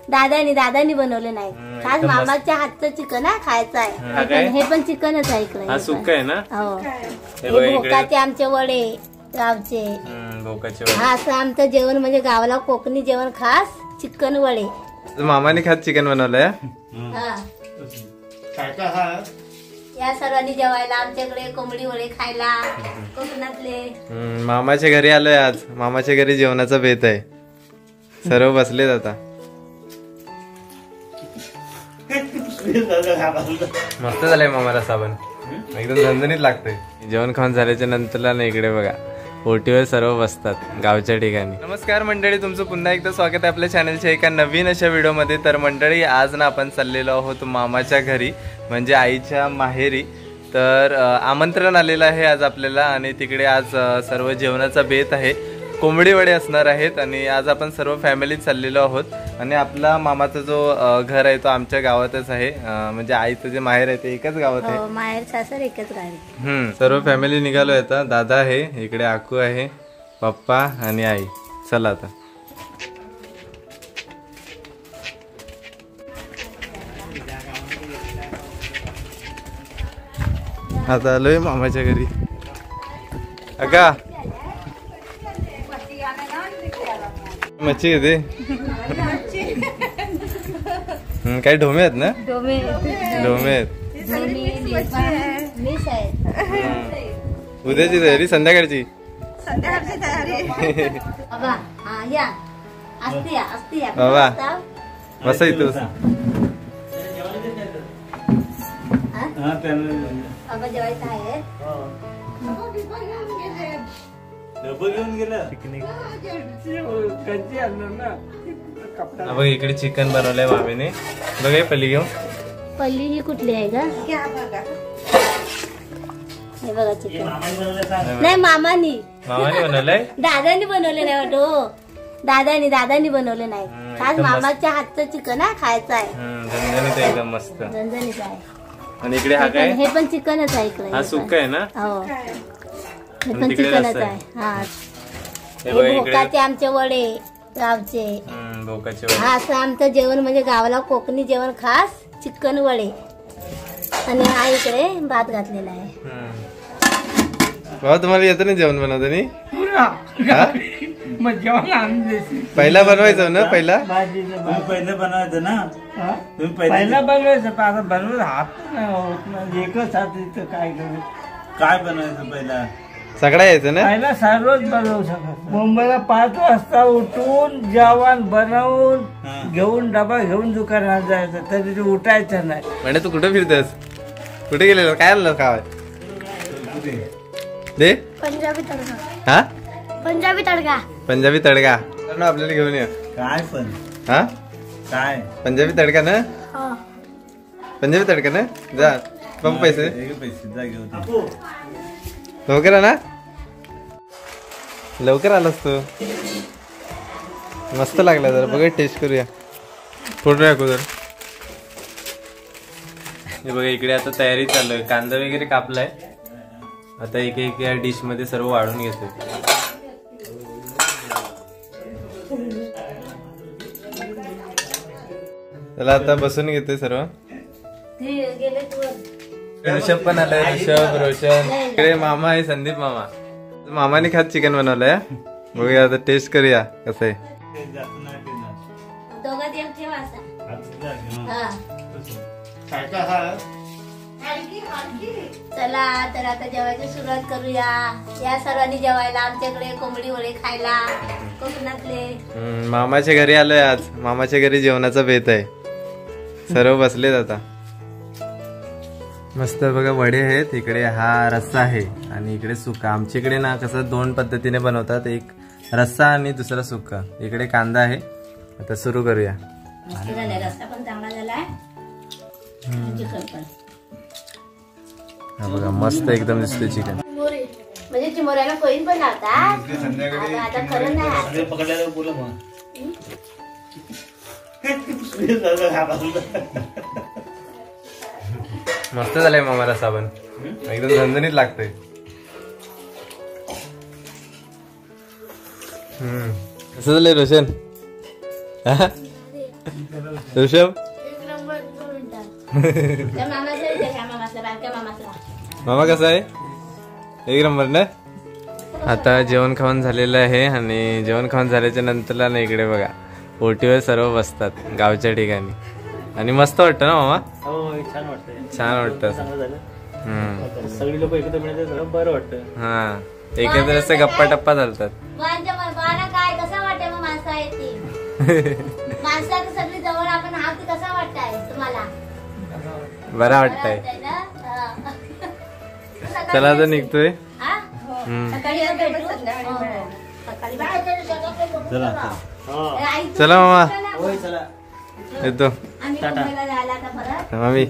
दादानी बनवलं नाही, खास मामाच्या हातचं चिकन आहे, खायचं आहे. हे पण चिकनच आहे इकडे. सुक्का आहे ना? हो. हे भोकाचे आमचे वडे गावचे. हा असं आमचं जेवण म्हणजे गावाला कोकणी जेवण, खास चिकन वडे. मामाने खास चिकन बनवलंय. या सर्वांनी जेवायला आमच्याकडे कोंबडी वडे खायला कोकणातले. मामाच्या घरी आलोय आज. मामाच्या घरी जेवणाचा बेत आहे. सर्व बसलेत आता. मस्त झालंय मामाला साबण, एकदम झणझणीत लागतंय. जेवण खाऊन झाल्याच्या नंतरला ना इकडे बघा ओटीवर सर्व बसतात गावच्या ठिकाणी. नमस्कार मंडळी, तुमचं पुन्हा एकदा स्वागत आहे आपल्या चॅनलच्या एका नवीन अशा व्हिडिओमध्ये. तर मंडळी आज ना आपण चाललेलो आहोत मामाच्या घरी, म्हणजे आईच्या माहेरी. तर आमंत्रण आलेलं आहे आज आपल्याला आणि तिकडे आज सर्व जेवणाचा बेत आहे. कोंबडी वडे असणार आहेत आणि आज आपण सर्व फॅमिली चाललेलो आहोत. आणि आपला मामाचा जो घर आहे तो आमच्या गावातच आहे, म्हणजे आईचं जे माहेर आहे ते एकाच गावात आहे. माहेर सासर एकच गावी. सर्व फॅमिली निघालो आता. दादा आहे इकडे, आकू आहे, पप्पा आणि आई. चला आता आलोय मामाच्या घरी. अगा मच्छी येते. काय ढोमे आहेत ना? ढोमे आहेत. उद्याची तयारी, संध्याकाळची बाबा बसा इथं. जेवायचं आहे. बघ इकडे चिकन बनवलंय मामीने. बघ पल्ली घेऊ. पल्ली ही कुठली आहे का? हे बघा चिकन. नाही मामानी बनवलंय. दादानी बनवले नाही वाटो. दादानी बनवले नाही, खास मामाच्या हातचं चिकन आहे, खायचं आहे. झणझणीत एकदम मस्त झणझणीत आहे. आणि इकडे हा काय? हे पण चिकनच आहे इकडे. हा सुक्का आहे ना? हो, हे पण चिकनच आहे. हा भोकाचे आमचे वडे गावचे. हा असं आमचं जेवण म्हणजे गावाला कोकणी जेवण, खास चिकन वडे. आणि हा इकडे भात घातलेला आहे. बाबा तुम्हाला येतं ना जेवण बनवतानी? पहिला बनवायचं ना? पहिला बनवायचं ना? पहिला बनवायचं. आता बनवलं हात एकच हात इथं काय बनवायचं पहिला? सगळा यायचं ना? पहिला सर्वच बनवू शकत. मुंबईला 5 वाजता उठून जेवण बनवून घेऊन डबा घेऊन दुकानात जायचं, तरी ते उठायचं नाही. म्हणजे तू कुठे फिरतेस? कुठे गेलेला? काय आणलं काय दे? पंजाबी तडका. हा पंजाबी तडका. पंजाबी तडका आपल्याला घेऊन ये. काय पण? हा काय पंजाबी तडका ना? पंजाबी तडका ना? जा बाबा पैसे जा घेऊन. लवकर ना, लवकर आलास तू. मस्त लागला. जरा बघा टेस्ट करूया. फोटो टाकू जर. हे बघा इकडे आता तयारी चालू आहे. कांदा वगैरे कापलाय. आता एक एक या डिश मध्ये सर्व वाढून घेतोय. त्याला आता बसून घेतोय सर्व. ऋषभ पण आलाय. ऋषभ, रोशन. इकडे मामा आहे, संदीप मामा. मामाने खास चिकन बनवलंय. बघूया आता टेस्ट करूया कसं आहे. चला तर आता जेवायची सुरुवात करूया. या सर्वांनी जेवायला आमच्याकडे कोंबडी वडे खायला कोकणातले. मामाच्या घरी आलोय आज. मामाच्या घरी जेवणाचा बेत आहे. सर्व बसलेत आता. मस्त बघा वडे आहेत. इकडे हा रस्सा आहे आणि इकडे सुक्का. आमच्या इकडे ना कसं 2 पद्धतीने बनवतात, एक रस्सा आणि दुसरा सुक्का. इकडे कांदा आहे. आता सुरू करूया. रस्सा पण चांगला झालाय. हा बघा मस्त एकदम दिसतोय चिकन. म्हणजे चिमोऱ्याला कोईन पण लावतात. आता खरं नाही. मस्त झालंय मामाला साबण, एकदम झणझणीत लागतंय. कसं झालंय रोशन? ऋषभ मामा कसा आहे? एक नंबर ना. आता जेवण खाऊन झालेलं आहे आणि जेवण खाऊन झाल्याच्या नंतरला ना इकडे बघा ओटीवर सर्व बसतात गावच्या ठिकाणी आणि मस्त वाटतं ना मामा? छान वाटतं. छान वाटतं. सगळी लोक एकत्र मिळाले बरं वाटतं. हा एकत्र असं गप्पा टप्पा चालतात. काय कसं वाटतंय मग माणसं आहे ती माणसं सगळी जवळ आपण आहात ती कसं वाटतंय तुम्हाला? बरं वाटतंय. चला आता निघतोय. चला मामा येतो. मामी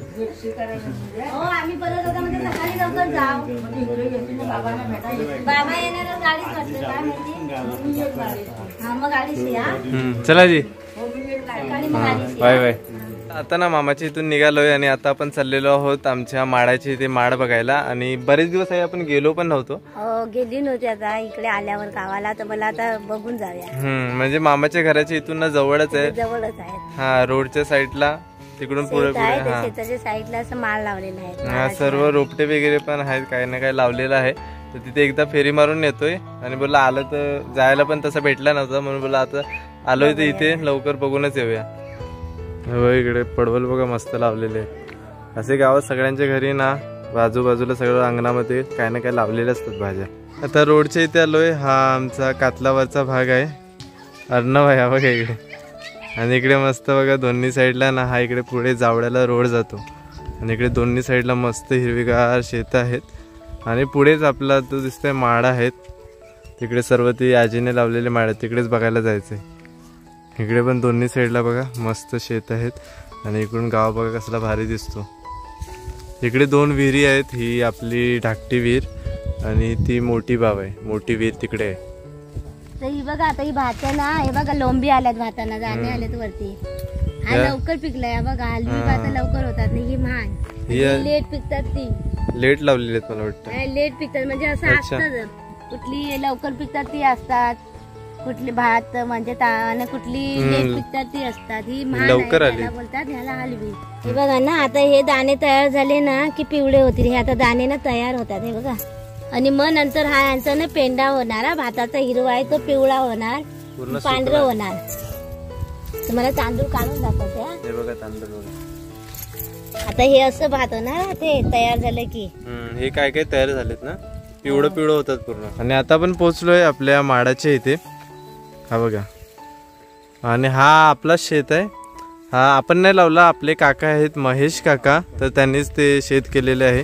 आम्ही परत होता म्हणजे सकाळी लवकर जाऊ. बाबा येणार गाडीच वाटते काय माहिती. हा मग गाडीच. चला जी बाय बाय. आता ना मामाच्या इथून निघालोय आणि आता आपण चाललेलो आहोत आमच्या माडाची इथे माड बघायला आणि बरेच दिवस आहे आपण गेलो पण नव्हतो. गेली नव्हती. आता इकडे आल्यावर गावाला तर मला आता बघून जाऊया. म्हणजे मामाच्या घराच्या इथून ना जवळच आहे. जवळच आहे. हा रोडच्या साईडला तिकडून पुढे पुढे शेताच्या साईडला असं माळ लावलेला आहे. हा सर्व रोपटे वगैरे पण आहेत काही ना काही लावलेलं आहे. तर तिथे एकदा फेरी मारून येतोय आणि बोला आलं तर जायला पण तसं भेटला नव्हता म्हणून बोला आता आलोय तर इथे लवकर बघूनच येऊया. इकडे पडवल बघा मस्त लावलेले आहेत. असे गावात सगळ्यांच्या घरी ना बाजूबाजूला सगळं अंगणामध्ये काही ना काही लावलेले असतात भाज्या. आता रोडच्या इथे आलोय. हा आमचा कातलावरचा भाग आहे. अर्णव आहे हा बघा इकडे आणि इकडे मस्त बघा दोन्ही साईडला ना हा इकडे पुढे जावड्याला रोड जातो आणि इकडे दोन्ही साईडला मस्त हिरवीगार शेत आहेत आणि पुढेच आपला तो दिसतोय माड आहेत. तिकडे सर्व ती आजीने लावलेले माड तिकडेच बघायला जायचंय. इकडे पण दोन्ही साईडला बघा मस्त शेत आहेत आणि इकडून गाव बघा कसला भारी दिसतो. इकडे दोन विहिरी आहेत. ही आपली धाकटी विहीर आणि ती मोठी बाव आहे. मोठी विहीर तिकडे आहे. ही बघा आता ही भात ना हे बघा लोंबी आल्यात भाताना दाणे आलेत वरती. हा लवकर पिकलाय बघा. हलवी भात लवकर होतात. ही महान लेट पिकतात. ती लेट लावलेली आहेत मला वाटतं. लेट पिकतात म्हणजे असं असतं. कुठली लवकर पिकतात ती असतात. कुठली भात म्हणजे कुठली लेट पिकतात ती असतात. ही लवकर आली बोलतात ह्याला हलवी. हे बघा ना आता हे दाणे तयार झाले ना की पिवळे होतील. हे आता दाणे ना तयार होतात. हे बघा आणि मग नंतर हा यांचा ना पेंडा होणार. भाताचा हिरवा आहे तो पिवळा होणार पांढरं होणार. तुम्हाला तांदूळ काढून दाखवते. हे बघा तांदूळ. आता हे असं भात होणार ते तयार झालं की. हे काय काय तयार झालेत ना पिवळं पिवळं होतात पूर्ण. आणि आता आपण पोहोचलोय आपल्या माडाच्या इथे. हा बघा आणि हा आपला शेत आहे. हा आपण नाही लावला. आपले काका आहेत महेश काका तर त्यांनीच ते शेत केलेले आहे.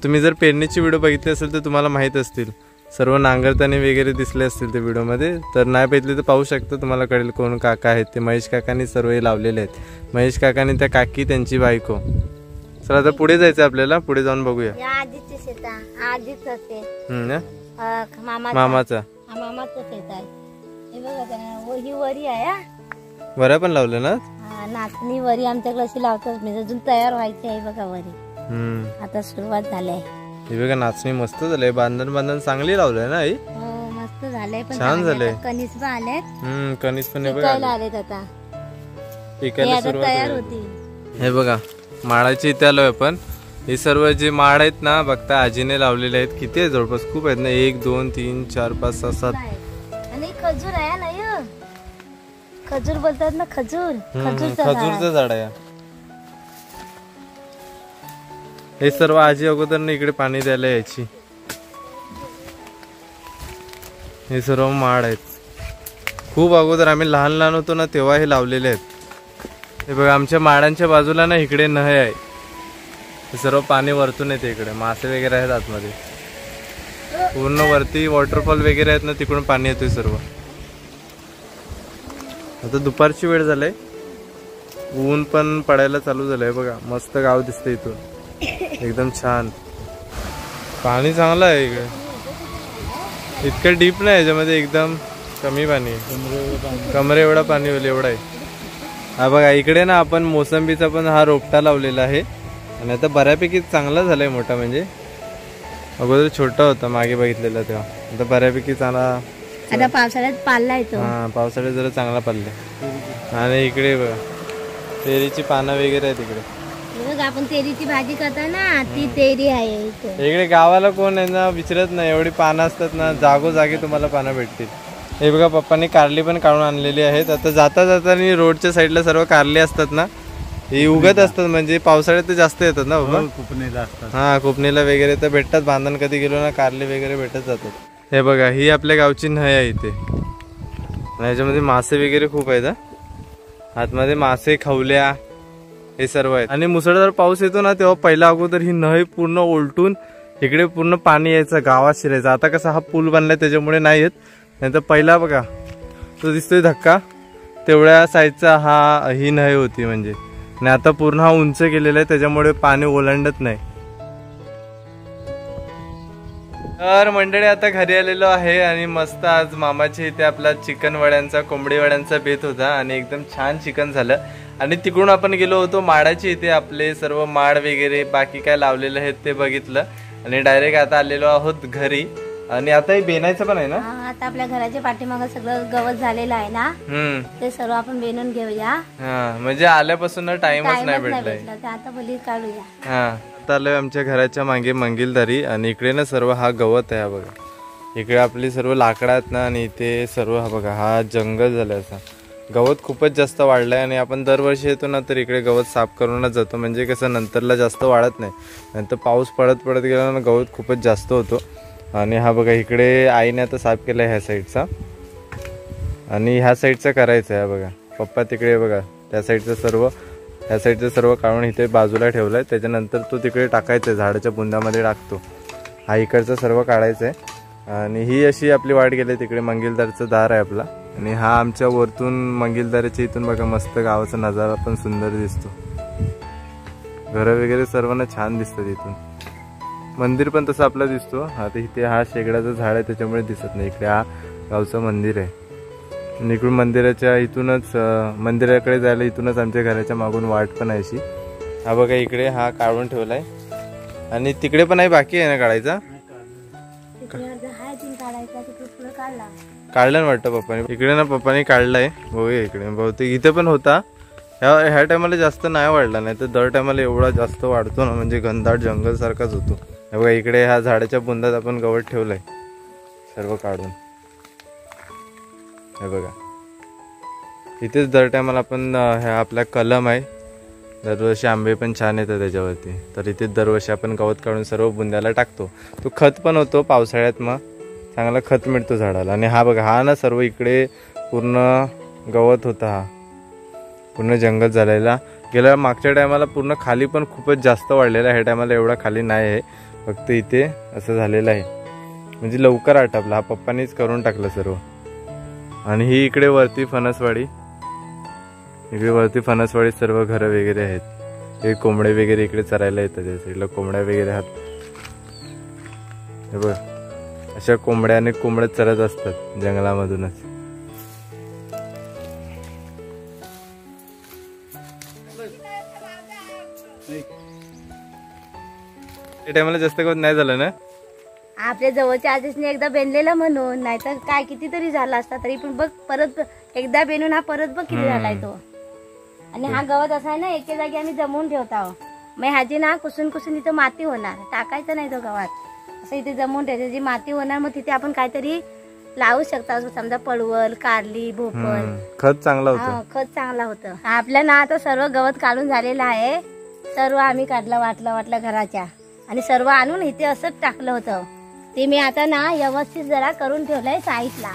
तुम्ही जर पेरणीची व्हिडिओ बघितली असेल तर तुम्हाला माहीत असतील. सर्व नांगरताने वगैरे दिसले असतील ते व्हिडिओमध्ये. तर नाही बघितले तर पाहू शकता तुम्हाला कळेल कोण काका आहेत ते. महेश काकांनी सर्व हे लावलेले आहेत. महेश काकांनी त्या काकी त्यांची बायको. चला आता पुढे जायचं आपल्याला. पुढे जाऊन बघूया. आजीची शेत आजीच असते. मामाचा शेत आहे. हे बघा ही वरी आहे. वऱ्या पण लावलं ना. नाचणी वरी आमच्याकडे अशी लावतात. म्हणजे अजून तयार व्हायची आहे बघा वरी. आता सुरुवात झाली. हे बघा नाचणी मस्त झालंय. बांधण चांगली लावलंय ना. मस्त झालंय. पण छान झालंय. कणीस पण आलेत. कणीस पण आलेत आता पिकायला तयार होती. हे बघा माडाची इथे आलोय आपण. हे सर्व जे माड आहेत ना बघता आजीने लावलेले आहेत. किती आहेत जवळपास खूप आहेत ना. 1 2 3 4 5 6 7. आणि खजूर आहे ना. खजूर बोलतात ना. खजूरचं झाड आहे. हे सर्व आजी अगोदर इकडे पाणी द्यायला यायची. हे सर्व माड आहेत. खूप अगोदर आम्ही लहान होतो ना तेव्हा हे लावलेले आहेत. हे बघा आमच्या माडांच्या बाजूला ना इकडे नदी आहे. हे सर्व पाणी वरतून येते. इकडे मासे वगैरे आहेत आतमध्ये. पूर्ण वरती वॉटरफॉल वगैरे आहेत ना तिकडून पाणी येतोय सर्व. आता दुपारची वेळ झालाय. ऊन पण पडायला चालू झालंय. बघा मस्त गाव दिसतंय इथून. एकदम छान पाणी चांगलं आहे इकडे. इतकं डीप नाही याच्यामध्ये. एकदम कमी पाणी. कमरे एवढा पाणी होईल एवढा आहे. हा बघा इकडे ना आपण मोसंबीचा पण हा रोपटा लावलेला आहे आणि आता बऱ्यापैकी चांगला झालाय मोठा. म्हणजे अगोदर छोटा होता मागे बघितलेला तेव्हा. आता बऱ्यापैकी चांगला आता पावसाळ्यात पालला येतो. हा पावसाळ्यात जरा चांगला पाललाय. आणि इकडे बघा तेरीची पानं वगैरे आहेत इकडे. बघ आपण तेरीची भाजी करतो ना ती तेरी आहे इथे. इकडे गावाला कोण आहे ना विचारत नाही, एवढी पानं असतात ना, जागोजागी तुम्हाला पानं भेटतील. हे बघा पप्पांनी कारली पण काढून आणलेली आहेत. आता जाता जाताना रोडच्या साईडला सर्व कारली असतात ना, ही उगत असतात, म्हणजे पावसाळ्यात जास्त येतात ना बाबा. कुपणीला असतात. हा कोकणीला वगैरे तर भेटतात. बांधण कधी गेलो ना कारली वगैरे भेटत जातात. हे बघा ही आपल्या गावची नदी आहे इथे. याच्यामध्ये मासे वगैरे खूप आहेत. आतमध्ये मासे, खवल्या हे सर्व आहेत. आणि मुसळधार पाऊस येतो ना तेव्हा पहिला अगोदर ही नदी पूर्ण ओलटून इकडे पूर्ण पाणी यायचं, गावात शिरायचं. आता कसा हा पूल बनलाय त्याच्यामुळे नाही येत, नाही तर पहिला बघा तो दिसतोय धक्का तेवढ्या साईजचा ही नदी होती म्हणजे. आणि आता पूर्ण हा उंच केलेला आहे त्याच्यामुळे पाणी ओलांडत नाही. तर मंडळी आता घरी आलेलो आहे आणि मस्त आज मामाच्या इथे आपला चिकन वड्यांचा, कोंबडी वड्यांचा बेत होता आणि एकदम छान चिकन झालं. आणि तिकडून आपण गेलो होतो माडाची इथे, आपले सर्व माड वगैरे बाकी काय लावलेलं आहे ते बघितलं आणि डायरेक्ट आता आलेलो आहोत घरी. आणि आता हे बेनायचं पण आहे ना. आता आपल्या घराच्या पाठीमागे सगळं गवत झालेलं आहे ना, ते सर्व आपण बेनून घेऊया. हा म्हणजे आल्यापासून टाइमच नाही भेटलाय. आता बोली काढूया. हा आता आलोय आमच्या घराच्या मागे मंगिलदारी आणि इकडे ना सर्व हा गवत आहे. हा बघा इकडे आपली सर्व लाकडं आहेत ना, आणि इथे सर्व हा बघा हा जंगल झालाय. असा गवत खूपच जास्त वाढलाय आणि आपण दरवर्षी येतो ना तर इकडे गवत साफ करूनच जातो, म्हणजे कसं नंतरला जास्त वाढत नाही. नंतर पाऊस पडत गेला ना गवत खूपच जास्त होतो. आणि हा बघा इकडे आईने आता साफ केला ह्या साईडचा आणि ह्या साईडचा करायचा आहे. बघा पप्पा तिकडे बघा त्या साईडचं सर्व, ह्या साईडचं सर्व काढून इथे बाजूला ठेवलाय. त्याच्यानंतर तो तिकडे टाकायचा आहे, झाडाच्या बुंदामध्ये टाकतो. हा इकडचं सर्व काढायचं आहे. आणि ही अशी आपली वाट गेली तिकडे मंगिलदारचं दार आहे आपला. आणि हा आमच्या वरतून मंगिलदाराच्या इथून बघा मस्त गावाचा नजारा पण सुंदर दिसतो. घरं वगैरे सर्वांना छान दिसतात इथून. मंदिर पण तसं आपला दिसतो. आता इथे हा शेगडाचं झाड आहे त्याच्यामुळे दिसत नाही. इकडे हा गावचं मंदिर आहे आणि इकडून मंदिराच्या इथूनच मंदिराकडे जायला इथूनच आमच्या घराच्या मागून वाट पण आहे अशी. हा बघा इकडे हा काढून ठेवलाय आणि तिकडे पण आहे, बाकी आहे ना काढायचा. काढलं ना वाटतं पप्पाने. इकडे ना पप्पाने काढलाय बघूया इकडे. बहुतेक इथे पण होता. ह्या टायमाला जास्त नाही वाढला, नाही तर दर टायमाला एवढा जास्त वाढतो ना, म्हणजे घनदाट जंगल सारखाच होतो. हे बघा इकडे ह्या झाडाच्या बुंदात आपण गवत ठेवलंय सर्व काढून. हे बघा इथेच दर टायमाला आपण ह्या आपला कलम आहे, दरवर्षी आंबे पण छान येतात त्याच्यावरती, तर इथेच दरवर्षी आपण गवत काढून सर्व बुंद्याला टाकतो. तो खत पण होतो पावसाळ्यात, मग चांगला खत मिळतो झाडाला. आणि हा बघा हा ना सर्व इकडे पूर्ण गवत होता, हा पूर्ण जंगल झालेला. गेल्या मागच्या टायमाला पूर्ण खाली पण खूपच जास्त वाढलेला. ह्या टायमाला एवढा खाली नाही आहे, फक्त इथे असं झालेलं आहे. म्हणजे लवकर आटपला, हा पप्पानीच करून टाकलं सर्व. आणि ही इकडे वरती फणसवाडी, इकडे वरती फणसवाडीत सर्व घरं वगैरे आहेत. हे कोंबडे वगैरे इकडे चरायला येतात, त्या साईडला कोंबड्या वगैरे आहेत. हे बघ अशा कोंबड्या आणि कोंबड्या चरत असतात जंगलामधूनच. त्या टायमाला जास्त गवत नाही झालं ना. आपल्या जवळच्या आधीच एकदा बेनलेला म्हणून, नाहीतर काय कितीतरी झाला असता. तरी पण बघ परत एकदा बेनून हा परत बघ किती झालाय तो. आणि हा गवत असा आहे ना एके जागी आम्ही जमवून ठेवता. मग ह्याची ना कुसून कुसून इथं माती होणार, टाकायचं नाही तो गवत, असं इथे जमवून ठेवायचं. जी माती होणार मग तिथे आपण काहीतरी लावू शकता, समजा पडवल, कारली, भोपळ. खत चांगला होतं. खत चांगला होतं. आपल्या ना आता सर्व गवत काढून झालेलं आहे. सर्व आम्ही काढलं वाटलं घराच्या, आणि सर्व आणून इथे असंच टाकलं होतं. ते मी आता ना व्यवस्थित जरा करून ठेवलंय साईडला,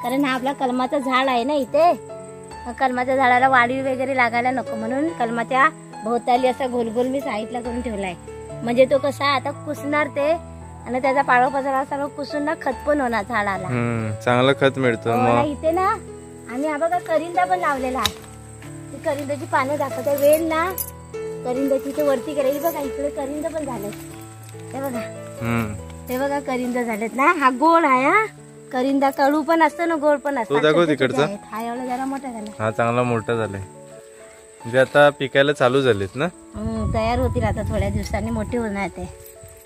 कारण हा आपला कलमाचं झाड आहे ना इथे. कलमाच्या झाडाला वाढी वगैरे लागायला नको म्हणून कलमाच्या भोवताली असा गोलगोल मी साईडला करून ठेवलाय. म्हणजे तो कसा आता कुसणार ते, आणि त्याचा पाळोपाचोळा सर्व कुसून ना खत पण होणार झाडाला, चांगलं खत मिळतं. इथे ना आम्ही हा बघा करिंदा पण लावलेला आहे. ती करिंदाची पानं दाखवते वेल ना, करिंदाची ते वरती करायची बघा. इकडे करिंद पण झाले, ते बघा ते बघा करिंदा झालेत ना. हा गोड आहे, हा करिंदा कडू पण असतो ना गोड पण असतो. हा एवढा जरा मोठा झाला, हा चांगला मोठा झालाय. म्हणजे आता पिकायला चालू झालेत ना, तयार होतील आता थोड्या दिवसांनी मोठे होणार ते.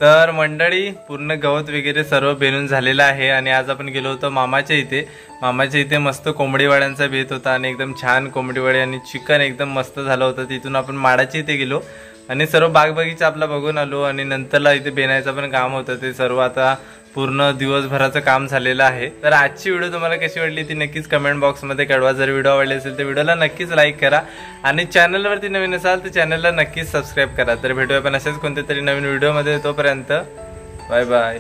तर मंडळी पूर्ण गवत वगैरे सर्व बेनून झालेलं आहे आणि आज आपण गेलो होतो मामाच्या इथे मस्त कोंबडीवाड्यांचा बेत होता आणि एकदम छान कोंबडीवाडी आणि चिकन एकदम मस्त झालं होतं। तिथून आपण माडाच्या इथे गेलो आणि सर्व बाग बगीचा आपला बघून आलो आणि नंतरला इथे बेनायचं पण काम होतं ते सर्व आता पूर्ण दिवसभराचं काम झालेलं आहे। तर आजची व्हिडिओ तुम्हाला कशी वाटली ती नक्कीच कमेंट बॉक्समध्ये कळवा। जर व्हिडिओ आवडली असेल तर व्हिडिओला नक्कीच लाईक करा आणि चॅनलवरती नवीन असाल तर चॅनलला नक्कीच सबस्क्राईब करा। तर भेटूया आपण असेच कोणत्या तरी नवीन व्हिडिओमध्ये, तोपर्यंत बाय बाय।